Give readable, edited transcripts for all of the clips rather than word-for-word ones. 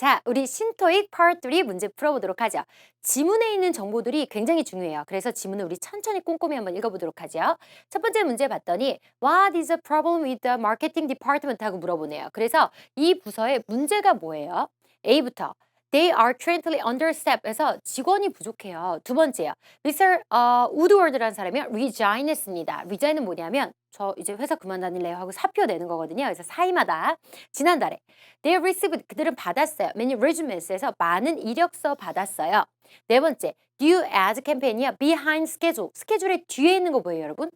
자, 우리 신토익 Part 3 문제 풀어보도록 하죠. 지문에 있는 정보들이 굉장히 중요해요. 그래서 지문을 우리 천천히 꼼꼼히 한번 읽어보도록 하죠. 첫 번째 문제 봤더니 What is the problem with the marketing department? 하고 물어보네요. 그래서 이 부서의 문제가 뭐예요? A부터 They are currently understaffed 해서 직원이 부족해요. 두 번째요. Mr. Woodward라는 사람이 resign 했습니다. resign은 뭐냐면 저 이제 회사 그만 다닐래요 하고 사표 내는 거거든요. 그래서 사임하다. 지난달에 They received 그들은 받았어요. Many resumes,에서 많은 이력서 받았어요. 네 번째, due as 캠페인이야. behind schedule. 스케줄의 뒤에 있는 거 뭐예요, 여러분?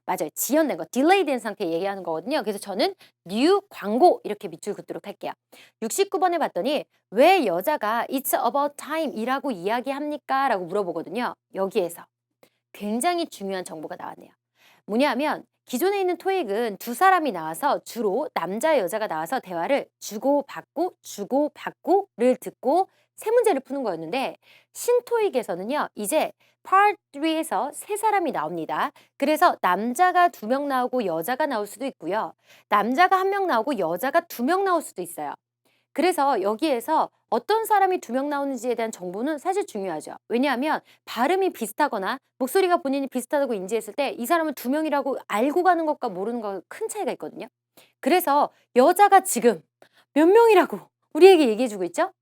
맞아요. 지연된 거, 딜레이 된 상태 얘기하는 거거든요. 그래서 저는 new 광고 이렇게 밑줄 긋도록 할게요. 69번에 봤더니 왜 여자가 it's about time 이라고 이야기합니까? 라고 물어보거든요. 여기에서 굉장히 중요한 정보가 나왔네요. 뭐냐면 기존에 있는 토익은 두 사람이 나와서 주로 남자 여자가 나와서 대화를 주고받고를 듣고 세 문제를 푸는 거였는데 신토익에서는요 이제 Part 3에서 세 사람이 나옵니다. 그래서 남자가 2명 나오고 여자가 나올 수도 있고요. 남자가 1명 나오고 여자가 2명 나올 수도 있어요. 그래서 여기에서 어떤 사람이 2명 나오는지에 대한 정보는 사실 중요하죠. 왜냐하면 발음이 비슷하거나 목소리가 본인이 비슷하다고 인지했을 때 이 사람은 2명이라고 알고 가는 것과 모르는 것 큰 차이가 있거든요. 그래서 여자가 지금 몇 명이라고 우리에게 얘기해주고 있죠?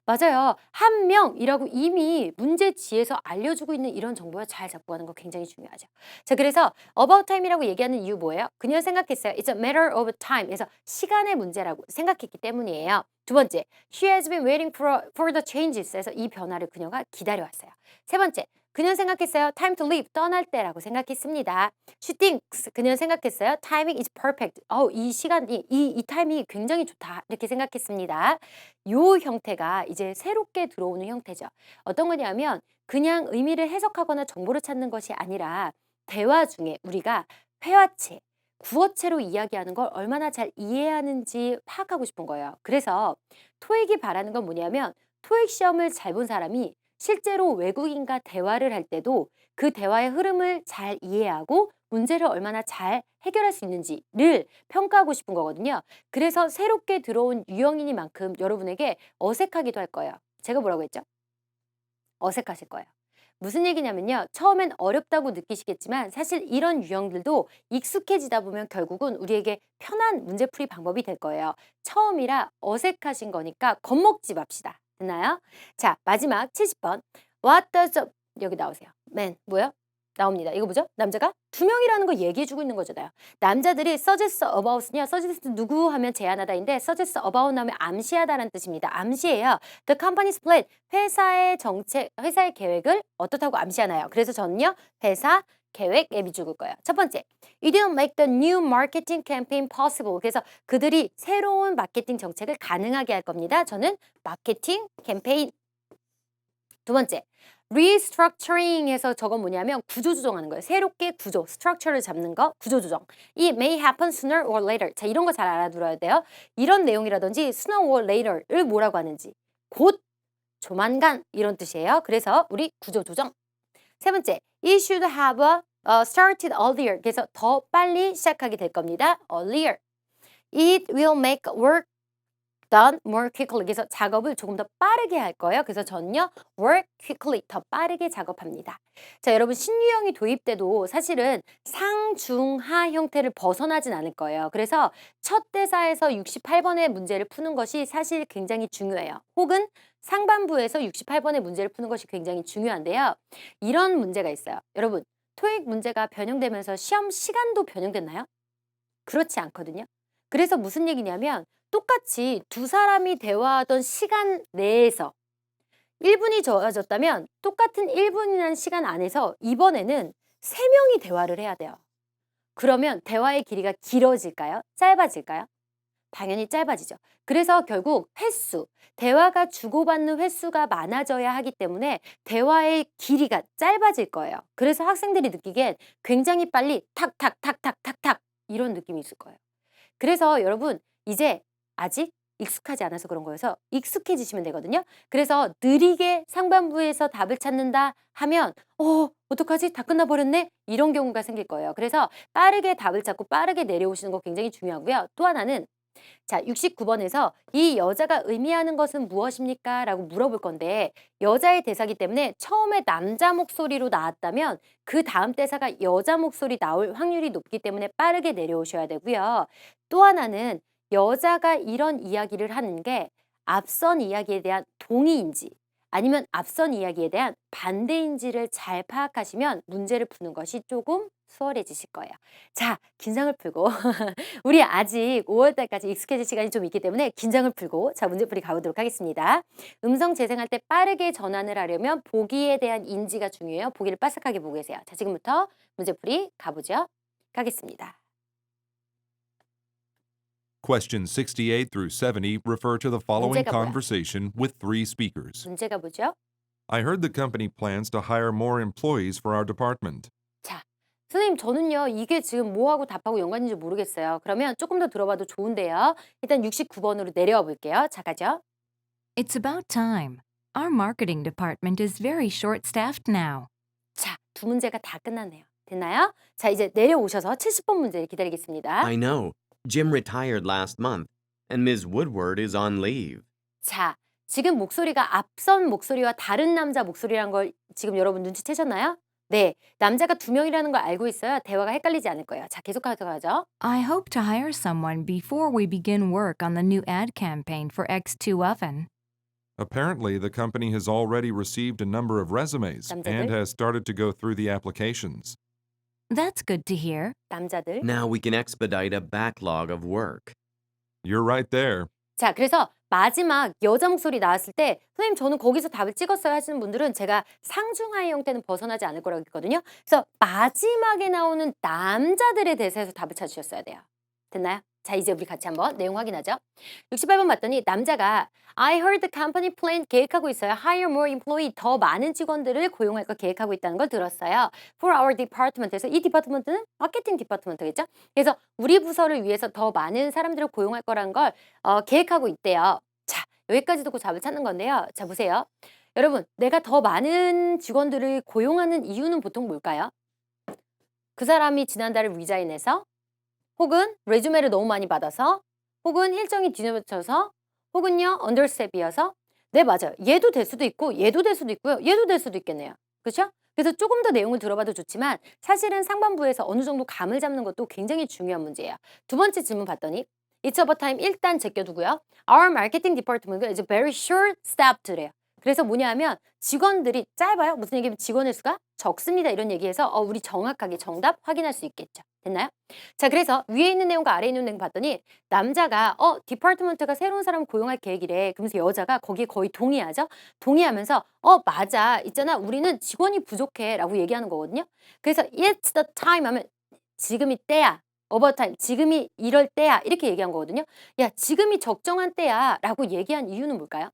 맞아요. 1명이라고 이미 문제지에서 알려주고 있는 이런 정보를 잘 잡고 가는 거 굉장히 중요하죠. 자, 그래서 about time이라고 얘기하는 이유 뭐예요? 그녀는 생각했어요. It's a matter of time. 그래서 시간의 문제라고 생각했기 때문이에요. 두 번째, she has been waiting for the changes. 그래서 이 변화를 그녀가 기다려왔어요. 세 번째, 그녀는 생각했어요. time to leave. 떠날 때라고 생각했습니다. She thinks. 그녀는 생각했어요. timing is perfect. 이 시간이, 이 타이밍이 굉장히 좋다. 이렇게 생각했습니다. 요 형태가 이제 새롭게 들어오는 형태죠. 어떤 거냐면 그냥 의미를 해석하거나 정보를 찾는 것이 아니라 대화 중에 우리가 회화체, 구어체로 이야기하는 걸 얼마나 잘 이해하는지 파악하고 싶은 거예요. 그래서 토익이 바라는 건 뭐냐면 토익 시험을 잘 본 사람이 실제로 외국인과 대화를 할 때도 그 대화의 흐름을 잘 이해하고 문제를 얼마나 잘 해결할 수 있는지를 평가하고 싶은 거거든요. 그래서 새롭게 들어온 유형이니만큼 여러분에게 어색하기도 할 거예요. 제가 뭐라고 했죠? 어색하실 거예요. 무슨 얘기냐면요. 처음엔 어렵다고 느끼시겠지만 사실 이런 유형들도 익숙해지다 보면 결국은 우리에게 편한 문제풀이 방법이 될 거예요. 처음이라 어색하신 거니까 겁먹지 맙시다. 됐나요? 자, 마지막 70번. What does the... 여기 나오세요. man, 뭐요? 나옵니다. 이거 뭐죠? 남자가 2명이라는 거 얘기해주고 있는 거잖아요. 남자들이 suggest about냐, suggest 누구 하면 제안하다인데 suggest about 나오면 암시하다라는 뜻입니다. 암시해요. The company's plan, 회사의 정책, 회사의 계획을 어떻다고 암시하나요? 그래서 저는요, 회사 계획에 밑줄 긋 거예요. 첫 번째, it didn't make the new marketing campaign possible. 그래서 그들이 새로운 마케팅 정책을 가능하게 할 겁니다. 저는 마케팅 캠페인. 두 번째, restructuring에서 저건 뭐냐면 구조조정하는 거예요. 새롭게 구조, structure를 잡는 거, 구조조정. 이 may happen sooner or later. 자, 이런 거 잘 알아들어야 돼요. 이런 내용이라든지 sooner or later를 뭐라고 하는지. 곧, 조만간 이런 뜻이에요. 그래서 우리 구조조정. 세 번째, it should have started earlier. 그래서 더 빨리 시작하게 될 겁니다. earlier. It will make work done more quickly. 그래서 작업을 조금 더 빠르게 할 거예요. 그래서 저는요, work quickly, 더 빠르게 작업합니다. 자, 여러분 신유형이 도입돼도 사실은 상중하 형태를 벗어나진 않을 거예요. 그래서 첫 대사에서 68번의 문제를 푸는 것이 사실 굉장히 중요해요. 혹은 상반부에서 68번의 문제를 푸는 것이 굉장히 중요한데요. 이런 문제가 있어요. 여러분, 토익 문제가 변형되면서 시험 시간도 변형됐나요? 그렇지 않거든요. 그래서 무슨 얘기냐면 똑같이 두 사람이 대화하던 시간 내에서 1분이 정해졌다면 똑같은 1분이라는 시간 안에서 이번에는 3명이 대화를 해야 돼요. 그러면 대화의 길이가 길어질까요? 짧아질까요? 당연히 짧아지죠. 그래서 결국 횟수, 대화가 주고받는 횟수가 많아져야 하기 때문에 대화의 길이가 짧아질 거예요. 그래서 학생들이 느끼기엔 굉장히 빨리 탁탁탁탁탁탁 이런 느낌이 있을 거예요. 그래서 여러분 이제 아직 익숙하지 않아서 그런 거여서 익숙해지시면 되거든요. 그래서 느리게 상반부에서 답을 찾는다 하면 어떡하지? 다 끝나버렸네? 이런 경우가 생길 거예요. 그래서 빠르게 답을 찾고 빠르게 내려오시는 거 굉장히 중요하고요. 또 하나는 자, 69번에서 이 여자가 의미하는 것은 무엇입니까? 라고 물어볼 건데 여자의 대사기 때문에 처음에 남자 목소리로 나왔다면 그 다음 대사가 여자 목소리 나올 확률이 높기 때문에 빠르게 내려오셔야 되고요. 또 하나는 여자가 이런 이야기를 하는 게 앞선 이야기에 대한 동의인지 아니면 앞선 이야기에 대한 반대인지를 잘 파악하시면 문제를 푸는 것이 조금 수월해지실 거예요. 자, 긴장을 풀고 우리 아직 5월 달까지 익숙해질 시간이 좀 있기 때문에 긴장을 풀고 자, 문제풀이 가보도록 하겠습니다. 음성 재생할 때 빠르게 전환을 하려면 보기에 대한 인지가 중요해요. 보기를 빠삭하게 보고 계세요. 자, 지금부터 문제풀이 가보죠. 가겠습니다. Questions 68 through 70 refer to the following 문제가 뭐야? conversation with three speakers. 문제가 뭐죠? I heard the company plans to hire more employees for our department. 자, 선생님 저는요 이게 지금 뭐하고 답하고 연관인지 모르겠어요. 그러면 조금 더 들어봐도 좋은데요. 일단 69번으로 내려와 볼게요. 자, 가죠. It's about time. Our marketing department is very short-staffed now. 자, 두 문제가 다 끝났네요. 됐나요? 자, 이제 내려오셔서 70번 문제 기다리겠습니다. I know. Jim retired last month, and Ms. Woodward is on leave. 자, 지금 목소리가 앞선 목소리와 다른 남자 목소리라는 걸 지금 여러분 눈치채셨나요? 네, 남자가 두 명이라는 걸 알고 있어야 대화가 헷갈리지 않을 거예요. 자, 계속해서 가죠. I hope to hire someone before we begin work on the new ad campaign for X2 Oven. Apparently, the company has already received a number of resumes and 남자들. has started to go through the applications. That's good to hear. 남자들. Now we can expedite a backlog of work. You're right there. 자, 그래서 마지막 여자 목소리 나왔을 때 선생님 저는 거기서 답을 찍었어요 하시는 분들은 제가 상중하의 형태는 벗어나지 않을 거라고 했거든요. 그래서 마지막에 나오는 남자들의 대사에서 답을 찾으셨어야 돼요. 됐나요? 자, 이제 우리 같이 한번 내용 확인하죠. 68번 봤더니 남자가 I heard the company plan 계획하고 있어요. Hire more employee 더 많은 직원들을 고용할 거 계획하고 있다는 걸 들었어요. For our department에서 이 디파트먼트는 마케팅 디파트먼트겠죠? 그래서 우리 부서를 위해서 더 많은 사람들을 고용할 거라는 걸 계획하고 있대요. 자, 여기까지 듣고 답을 찾는 건데요. 자, 보세요. 여러분, 내가 더 많은 직원들을 고용하는 이유는 보통 뭘까요? 그 사람이 지난달에 리자인해서 혹은 레주메를 너무 많이 받아서 혹은 일정이 뒤늦어져서 혹은요 언더스텝이어서 네 맞아요. 얘도 될 수도 있고 얘도 될 수도 있고요. 얘도 될 수도 있겠네요. 그렇죠? 그래서 조금 더 내용을 들어봐도 좋지만 사실은 상반부에서 어느 정도 감을 잡는 것도 굉장히 중요한 문제예요. 두 번째 질문 봤더니 It's about time 일단 제껴두고요. Our marketing department is very short-staffed래요. 그래서 뭐냐 하면 직원들이 짧아요. 무슨 얘기냐면 직원의 수가 적습니다. 이런 얘기해서 우리 정확하게 정답 확인할 수 있겠죠. 됐나요? 자, 그래서 위에 있는 내용과 아래에 있는 내용 봤더니 남자가 디파트먼트가 새로운 사람 고용할 계획이래. 그러면서 여자가 거기에 거의 동의하죠. 동의하면서 맞아. 있잖아. 우리는 직원이 부족해. 라고 얘기하는 거거든요. 그래서 it's the time 하면 지금이 때야. over time. 지금이 이럴 때야. 이렇게 얘기한 거거든요. 야, 지금이 적정한 때야. 라고 얘기한 이유는 뭘까요?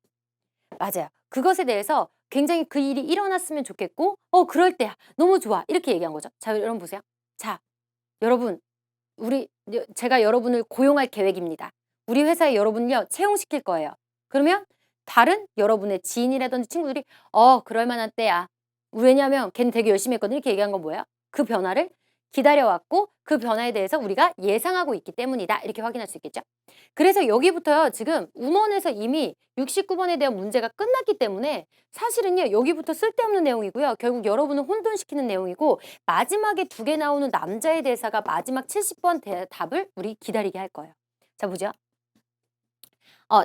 맞아요. 그것에 대해서 굉장히 그 일이 일어났으면 좋겠고 그럴 때야. 너무 좋아. 이렇게 얘기한 거죠. 자, 여러분 보세요. 자, 여러분 제가 여러분을 고용할 계획입니다. 우리 회사에 여러분요 채용시킬 거예요. 그러면 다른 여러분의 지인이라든지 친구들이 그럴 만한 때야. 왜냐하면 걔는 되게 열심히 했거든. 이렇게 얘기한 건 뭐예요? 그 변화를 기다려왔고 그 변화에 대해서 우리가 예상하고 있기 때문이다. 이렇게 확인할 수 있겠죠. 그래서 여기부터요. 지금 우먼에서 이미 69번에 대한 문제가 끝났기 때문에 사실은요. 여기부터 쓸데없는 내용이고요. 결국 여러분을 혼돈시키는 내용이고 마지막에 두 개 나오는 남자의 대사가 마지막 70번 답을 우리 기다리게 할 거예요. 자, 보죠.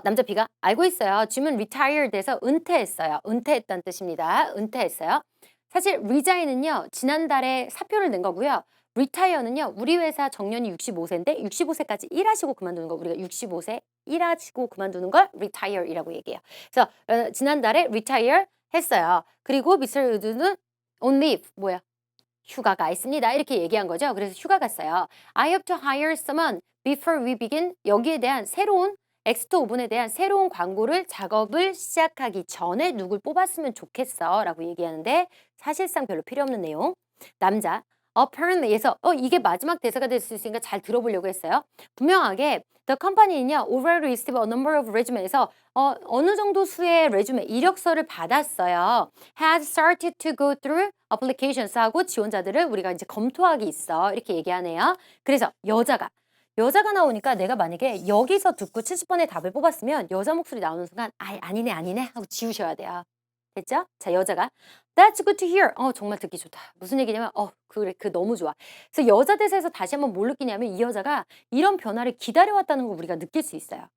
남자 B가 알고 있어요. Jim은 retired에서 은퇴했어요. 은퇴했다는 뜻입니다. 은퇴했어요. 사실 resign은요. 지난달에 사표를 낸 거고요. retire는요. 우리 회사 정년이 65세인데 65세까지 일하시고 그만두는 거 우리가 65세 일하시고 그만두는 걸 retire이라고 얘기해요. 그래서 지난달에 retire 했어요. 그리고 Mr. Wood는 on leave 뭐야? 휴가가 있습니다. 이렇게 얘기한 거죠. 그래서 휴가 갔어요. I hope to hire someone before we begin. 여기에 대한 새로운 엑스토 오븐에 대한 새로운 광고를 작업을 시작하기 전에 누굴 뽑았으면 좋겠어 라고 얘기하는데 사실상 별로 필요 없는 내용. 남자 apparently에서 이게 마지막 대사가 될 수 있으니까 잘 들어보려고 했어요. 분명하게 the company는요 already received a number of resume에서 어느 정도 수의 레주메 이력서를 받았어요. has started to go through applications 하고 지원자들을 우리가 이제 검토하기 있어 이렇게 얘기하네요. 그래서 여자가 여자가 나오니까 내가 만약에 여기서 듣고 70번의 답을 뽑았으면 여자 목소리 나오는 순간 아니네 하고 지우셔야 돼요. 됐죠? 자, 여자가 That's good to hear. 정말 듣기 좋다. 무슨 얘기냐면 그래, 너무 좋아. 그래서 여자 대사에서 다시 한번 뭘 느끼냐면 이 여자가 이런 변화를 기다려왔다는 걸 우리가 느낄 수 있어요.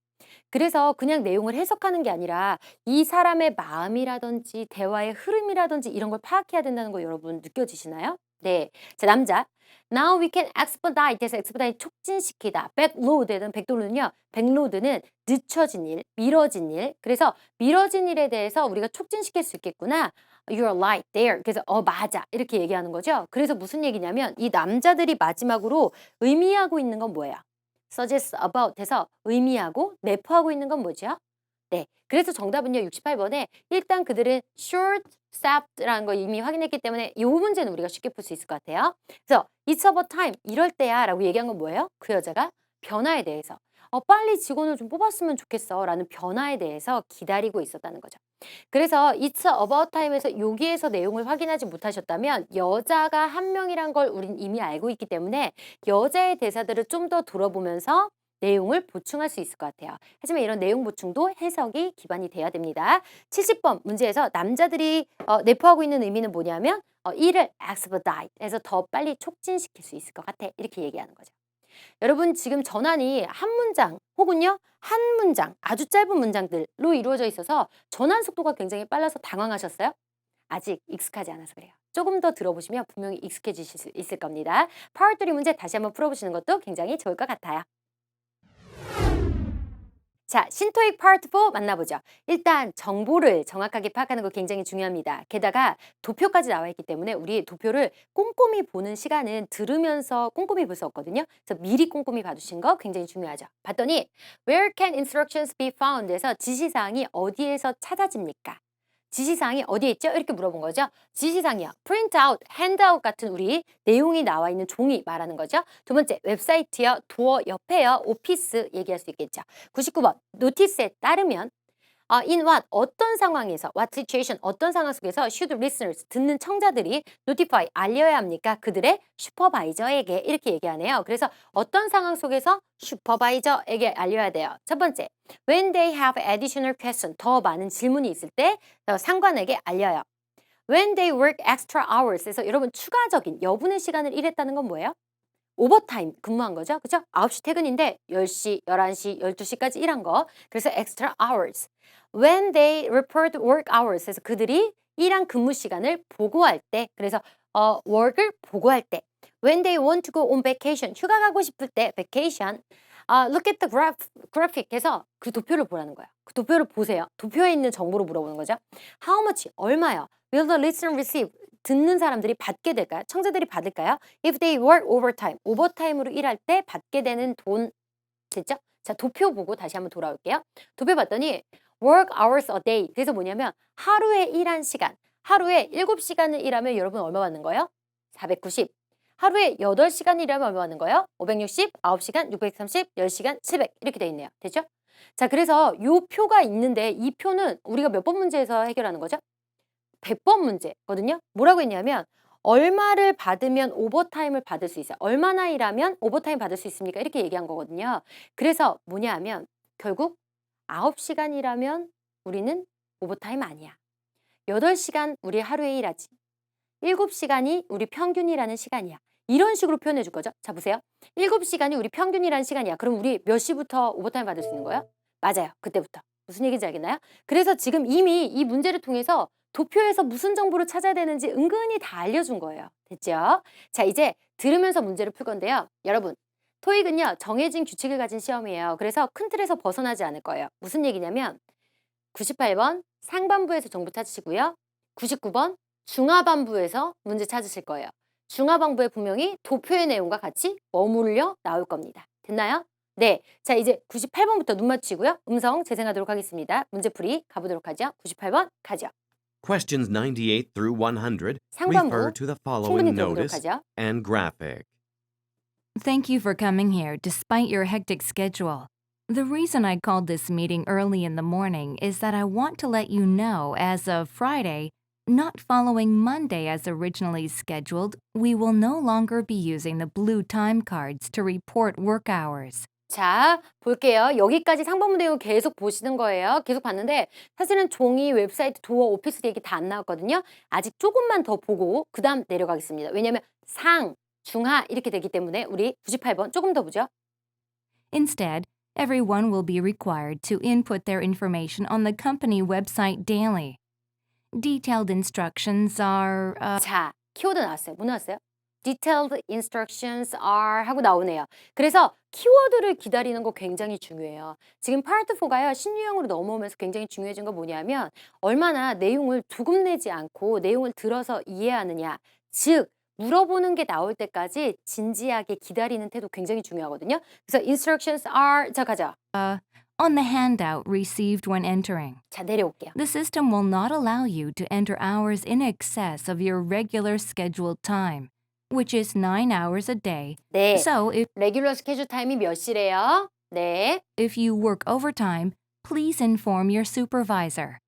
그래서 그냥 내용을 해석하는 게 아니라 이 사람의 마음이라든지 대화의 흐름이라든지 이런 걸 파악해야 된다는 거 여러분 느껴지시나요? 네. 자, 남자. Now we can expedite. 해서 expedite 촉진시키다. backload는 백도로는요. backload는 늦춰진 일, 미뤄진 일. 그래서 미뤄진 일에 대해서 우리가 촉진시킬 수 있겠구나. You're right there. 그래서 맞아. 이렇게 얘기하는 거죠. 그래서 무슨 얘기냐면 이 남자들이 마지막으로 의미하고 있는 건 뭐예요? suggest about 해서 의미하고 내포하고 있는 건 뭐죠? 네. 그래서 정답은요. 68번에 일단 그들은 short staffed라는 거 이미 확인했기 때문에 이 문제는 우리가 쉽게 풀 수 있을 것 같아요. 그래서 it's about time. 이럴 때야 라고 얘기한 건 뭐예요? 그 여자가 변화에 대해서 빨리 직원을 좀 뽑았으면 좋겠어 라는 변화에 대해서 기다리고 있었다는 거죠. 그래서 it's about time에서 여기에서 내용을 확인하지 못하셨다면 여자가 한 명이란 걸 우린 이미 알고 있기 때문에 여자의 대사들을 좀 더 들어보면서 내용을 보충할 수 있을 것 같아요. 하지만 이런 내용 보충도 해석이 기반이 돼야 됩니다. 70번 문제에서 남자들이 내포하고 있는 의미는 뭐냐면 일을 expedite 해서 더 빨리 촉진시킬 수 있을 것 같아 이렇게 얘기하는 거죠. 여러분 지금 전환이 한 문장 혹은요 한 문장 아주 짧은 문장들로 이루어져 있어서 전환 속도가 굉장히 빨라서 당황하셨어요? 아직 익숙하지 않아서 그래요. 조금 더 들어보시면 분명히 익숙해지실 수 있을 겁니다. Part 3 문제 다시 한번 풀어보시는 것도 굉장히 좋을 것 같아요. 자, 신토익 파트 4 만나보죠. 일단 정보를 정확하게 파악하는 거 굉장히 중요합니다. 게다가 도표까지 나와 있기 때문에 우리 도표를 꼼꼼히 보는 시간은 들으면서 꼼꼼히 볼 수 없거든요. 그래서 미리 꼼꼼히 봐두신 거 굉장히 중요하죠. 봤더니 Where can instructions be found? 에서 지시사항이 어디에서 찾아집니까? 지시사항이 어디에 있죠? 이렇게 물어본 거죠. 지시사항이요. print out, hand out 같은 우리 내용이 나와 있는 종이 말하는 거죠. 두 번째, 웹사이트요. 도어 옆에요. 오피스 얘기할 수 있겠죠. 99번, 노티스에 따르면 in what, 어떤 상황에서, what situation, 어떤 상황 속에서 should listeners, 듣는 청자들이 notify, 알려야 합니까? 그들의 슈퍼바이저에게 이렇게 얘기하네요. 그래서 어떤 상황 속에서 슈퍼바이저에게 알려야 돼요. 첫 번째, when they have additional question, 더 많은 질문이 있을 때 상관에게 알려요. When they work extra hours, 그래서 여러분 추가적인 여분의 시간을 일했다는 건 뭐예요? 오버타임 근무한 거죠. 그죠? 9시 퇴근인데 10시, 11시, 12시까지 일한 거. 그래서 extra hours. When they report work hours. 그래서 그들이 일한 근무 시간을 보고할 때. 그래서 work을 보고할 때. When they want to go on vacation. 휴가 가고 싶을 때 vacation. Look at the graphic 해서 그 도표를 보라는 거예요. 그 도표를 보세요. 도표에 있는 정보를 물어보는 거죠. How much? 얼마요? Will the listener receive? 듣는 사람들이 받게 될까요? 청자들이 받을까요? If they work overtime. 오버타임으로 일할 때 받게 되는 돈 됐죠? 자, 도표 보고 다시 한번 돌아올게요. 도표 봤더니 work hours a day. 그래서 뭐냐면 하루에 일한 시간. 하루에 7시간을 일하면 여러분 얼마 받는 거예요? 490. 하루에 8시간 일하면 얼마 받는 거예요? 560, 9시간, 630, 10시간, 700 이렇게 돼 있네요. 됐죠? 자, 그래서 요 표가 있는데 이 표는 우리가 몇 번 문제에서 해결하는 거죠? 100번 문제거든요. 뭐라고 했냐면 얼마를 받으면 오버타임을 받을 수 있어요. 얼마나 일하면 오버타임 받을 수 있습니까? 이렇게 얘기한 거거든요. 그래서 뭐냐 하면 결국 9시간 일하면 우리는 오버타임 아니야. 8시간 우리 하루에 일하지. 7시간이 우리 평균이라는 시간이야. 이런 식으로 표현해 줄 거죠. 자, 보세요. 7시간이 우리 평균이라는 시간이야. 그럼 우리 몇 시부터 오버타임 받을 수 있는 거예요? 맞아요. 그때부터. 무슨 얘기인지 알겠나요? 그래서 지금 이미 이 문제를 통해서 도표에서 무슨 정보를 찾아야 되는지 은근히 다 알려준 거예요. 됐죠? 자, 이제 들으면서 문제를 풀 건데요. 여러분, 토익은요. 정해진 규칙을 가진 시험이에요. 그래서 큰 틀에서 벗어나지 않을 거예요. 무슨 얘기냐면 98번 상반부에서 정보 찾으시고요. 99번 중하반부에서 문제 찾으실 거예요. 중하반부에 분명히 도표의 내용과 같이 머물려 나올 겁니다. 됐나요? 네. 자, 이제 98번부터 눈 맞추고요. 음성 재생하도록 하겠습니다. 문제풀이 가보도록 하죠. 98번 가죠. Questions 98 through 100 상반부 refer to the 충분히 following 들어보도록 notice 하죠. and graphic. Thank you for coming here despite your hectic schedule. The reason I called this meeting early in the morning is that I want to let you know as of Friday, not following Monday as originally scheduled, we will no longer be using the blue time cards to report work hours. 자, 볼게요. 여기까지 상반문 내용 계속 보시는 거예요. 계속 봤는데 사실은 종이, 웹사이트, 도어, 오피스 얘기 다 안 나왔거든요. 아직 조금만 더 보고 그 다음 내려가겠습니다. 왜냐하면 상, 중하 이렇게 되기 때문에 우리 98번 조금 더 보죠. Instead, everyone will be required to input their information on the company website daily. Detailed instructions are 자, 키워드 나왔어요. 뭐 나왔어요? Detailed instructions are 하고 나오네요. 그래서 키워드를 기다리는 거 굉장히 중요해요. 지금 파트 4가요. 신유형으로 넘어오면서 굉장히 중요해진 건 뭐냐면 얼마나 내용을 두금 내지 않고 내용을 들어서 이해하느냐. 즉 물어보는 게 나올 때까지 진지하게 기다리는 태도 굉장히 중요하거든요. 그래서 instructions are 자 가자. on the handout received when entering. 자 내려올게요. The system will not allow you to enter hours in excess of your regular scheduled time, which is 9 hours a day. 네. So 레귤러 스케줄 타임이 몇 시래요? 네. if you work overtime, please inform your supervisor.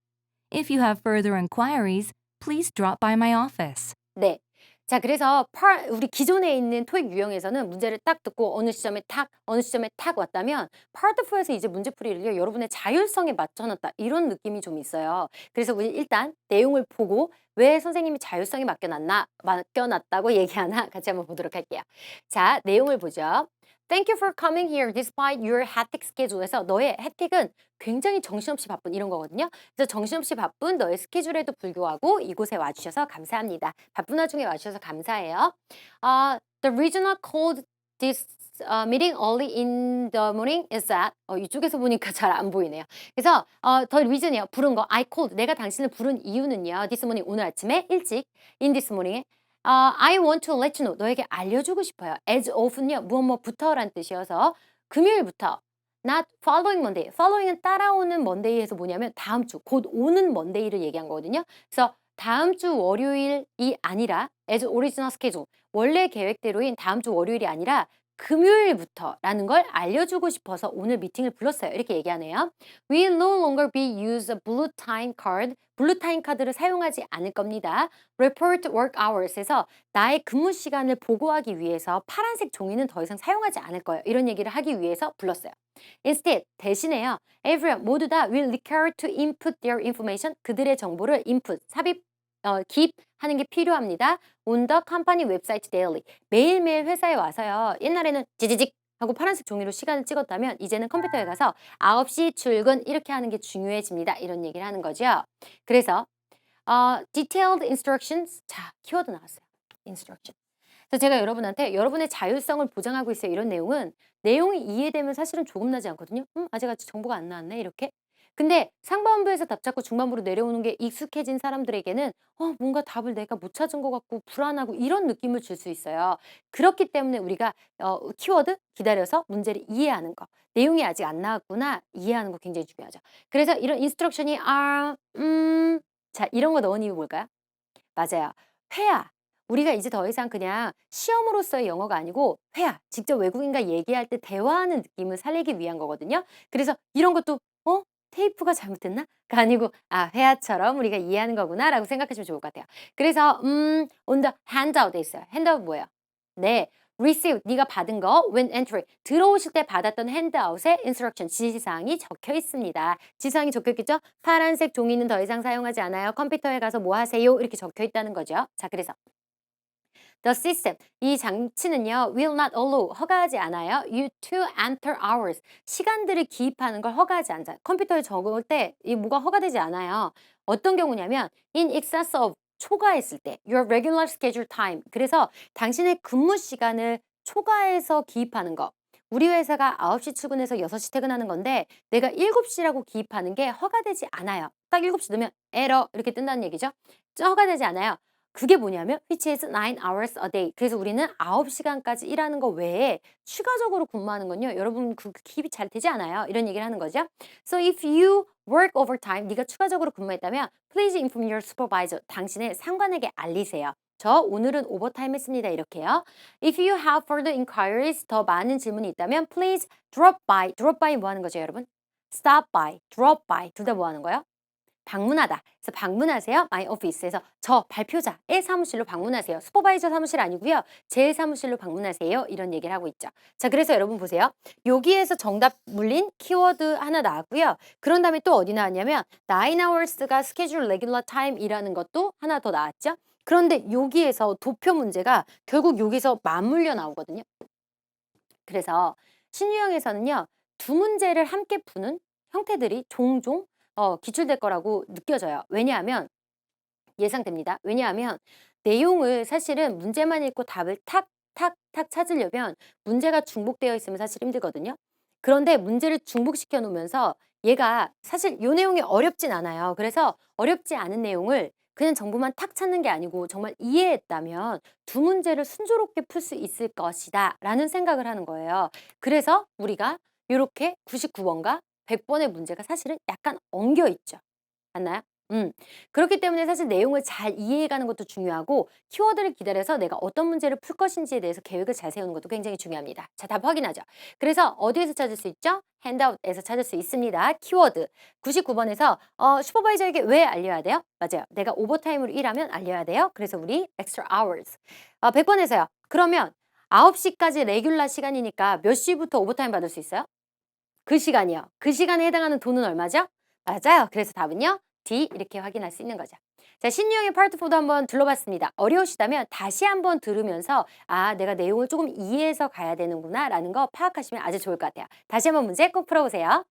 If you have further inquiries, please drop by my office. 네. 자, 그래서 우리 기존에 있는 토익 유형에서는 문제를 딱 듣고 어느 시점에 탁 왔다면 파트 4에서 이제 문제풀이를요, 여러분의 자율성에 맞춰놨다. 이런 느낌이 좀 있어요. 그래서 우리 일단 내용을 보고 왜 선생님이 자율성에 맡겨놨다고 얘기하나 같이 한번 보도록 할게요. 자, 내용을 보죠. Thank you for coming here despite your hectic schedule에서 너의 혜택은 굉장히 정신없이 바쁜 이런 거거든요. 그래서 정신없이 바쁜 너의 스케줄에도 불구하고 이곳에 와주셔서 감사합니다. 바쁜 와중에 와주셔서 감사해요. The reason I called this meeting early in the morning is that 이쪽에서 보니까 잘 안 보이네요. 그래서 the reason이요. 부른 거 I called 내가 당신을 부른 이유는요. This morning 오늘 아침에 일찍 in this morning에 I want to let you know. 너에게 알려주고 싶어요. As often요. 무엇부터란 뜻이어서 금요일부터. Not following Monday. Following은 따라오는 Monday에서 뭐냐면 다음 주, 곧 오는 Monday를 얘기한 거거든요. 그래서 다음 주 월요일이 아니라 as original schedule. 원래 계획대로인 다음 주 월요일이 아니라 금요일부터라는 걸 알려주고 싶어서 오늘 미팅을 불렀어요. 이렇게 얘기하네요. We no longer be use a blue time card. 블루 타임 카드를 사용하지 않을 겁니다. Report work hours에서 나의 근무 시간을 보고하기 위해서 파란색 종이는 더 이상 사용하지 않을 거예요. 이런 얘기를 하기 위해서 불렀어요. Instead, 대신에요. Everyone 모두 다 will require to input their information. 그들의 정보를 input, 기입하는 게 필요합니다. On the company website daily. 매일매일 회사에 와서요. 옛날에는 지지직 하고 파란색 종이로 시간을 찍었다면 이제는 컴퓨터에 가서 9시 출근 이렇게 하는 게 중요해집니다. 이런 얘기를 하는 거죠. 그래서 detailed instructions. 자, 키워드 나왔어요. instruction. 그래서 제가 여러분한테 여러분의 자율성을 보장하고 있어요. 이런 내용은 내용이 이해되면 사실은 조금나지 않거든요. 아직 정보가 안 나왔네. 이렇게. 근데 상반부에서 답 찾고 중반부로 내려오는 게 익숙해진 사람들에게는 뭔가 답을 내가 못 찾은 것 같고 불안하고 이런 느낌을 줄 수 있어요. 그렇기 때문에 우리가 키워드 기다려서 문제를 이해하는 거. 내용이 아직 안 나왔구나. 이해하는 거 굉장히 중요하죠. 그래서 이런 인스트럭션이 자, 이런 거 넣은 이유 뭘까요? 맞아요. 회화. 우리가 이제 더 이상 그냥 시험으로서의 영어가 아니고 회화. 직접 외국인과 얘기할 때 대화하는 느낌을 살리기 위한 거거든요. 그래서 이런 것도 테이프가 잘못됐나? 가 아니고 회화처럼 우리가 이해하는 거구나 라고 생각하시면 좋을 것 같아요. 그래서 on the handout에 있어요. handout 뭐예요? 네, receive 네가 받은 거 when entering 들어오실 때 받았던 handout에 instruction 지시사항이 적혀 있습니다. 지시사항이 적혀 있겠죠? 파란색 종이는 더 이상 사용하지 않아요. 컴퓨터에 가서 뭐 하세요? 이렇게 적혀 있다는 거죠. 자, 그래서 The system, 이 장치는요, will not allow, 허가하지 않아요. You to enter hours, 시간들을 기입하는 걸 허가하지 않아요. 컴퓨터에 적을 때 이 뭐가 허가되지 않아요. 어떤 경우냐면 in excess of, 초과했을 때 your regular schedule time, 그래서 당신의 근무 시간을 초과해서 기입하는 거. 우리 회사가 9시 출근해서 6시 퇴근하는 건데 내가 7시라고 기입하는 게 허가되지 않아요. 딱 7시 넣으면 에러 이렇게 뜬다는 얘기죠. 허가되지 않아요. 그게 뭐냐면 which is 9 hours a day. 그래서 우리는 9시간까지 일하는 거 외에 추가적으로 근무하는 건요. 여러분 그 기입이 잘 되지 않아요. 이런 얘기를 하는 거죠. So if you work overtime, 네가 추가적으로 근무했다면 please inform your supervisor. 당신의 상관에게 알리세요. 저 오늘은 오버타임 했습니다. 이렇게요. If you have further inquiries, 더 많은 질문이 있다면 please drop by. drop by 뭐 하는 거죠, 여러분? stop by, drop by 둘 다 뭐 하는 거예요? 방문하다. 그래서 방문하세요. my office에서 저 발표자의 사무실로 방문하세요. 슈퍼바이저 사무실 아니고요. 제 사무실로 방문하세요. 이런 얘기를 하고 있죠. 자, 그래서 여러분 보세요. 여기에서 정답 물린 키워드 하나 나왔고요. 그런 다음에 또 어디 나왔냐면 9 hours가 schedule regular time이라는 것도 하나 더 나왔죠. 그런데 여기에서 도표 문제가 결국 여기서 맞물려 나오거든요. 그래서 신유형에서는요. 두 문제를 함께 푸는 형태들이 종종 기출될 거라고 느껴져요. 왜냐하면 예상됩니다. 왜냐하면 내용을 사실은 문제만 읽고 답을 탁탁탁 찾으려면 문제가 중복되어 있으면 사실 힘들거든요. 그런데 문제를 중복시켜 놓으면서 얘가 사실 요 내용이 어렵진 않아요. 그래서 어렵지 않은 내용을 그냥 정보만 탁 찾는 게 아니고 정말 이해했다면 두 문제를 순조롭게 풀 수 있을 것이다 라는 생각을 하는 거예요. 그래서 우리가 이렇게 99번과 100번의 문제가 사실은 약간 엉겨 있죠. 맞나요? 그렇기 때문에 사실 내용을 잘 이해해가는 것도 중요하고 키워드를 기다려서 내가 어떤 문제를 풀 것인지에 대해서 계획을 잘 세우는 것도 굉장히 중요합니다. 자, 답 확인하죠. 그래서 어디에서 찾을 수 있죠? 핸드아웃에서 찾을 수 있습니다. 키워드 99번에서 슈퍼바이저에게 왜 알려야 돼요? 맞아요. 내가 오버타임으로 일하면 알려야 돼요. 그래서 우리 extra hours. 100번에서요. 그러면 9시까지 레귤라 시간이니까 몇 시부터 오버타임 받을 수 있어요? 그 시간이요. 그 시간에 해당하는 돈은 얼마죠? 맞아요. 그래서 답은요. D 이렇게 확인할 수 있는 거죠. 자, 신유형의 파트 4도 한번 둘러봤습니다. 어려우시다면 다시 한번 들으면서 아, 내가 내용을 조금 이해해서 가야 되는구나 라는 거 파악하시면 아주 좋을 것 같아요. 다시 한번 문제 꼭 풀어보세요.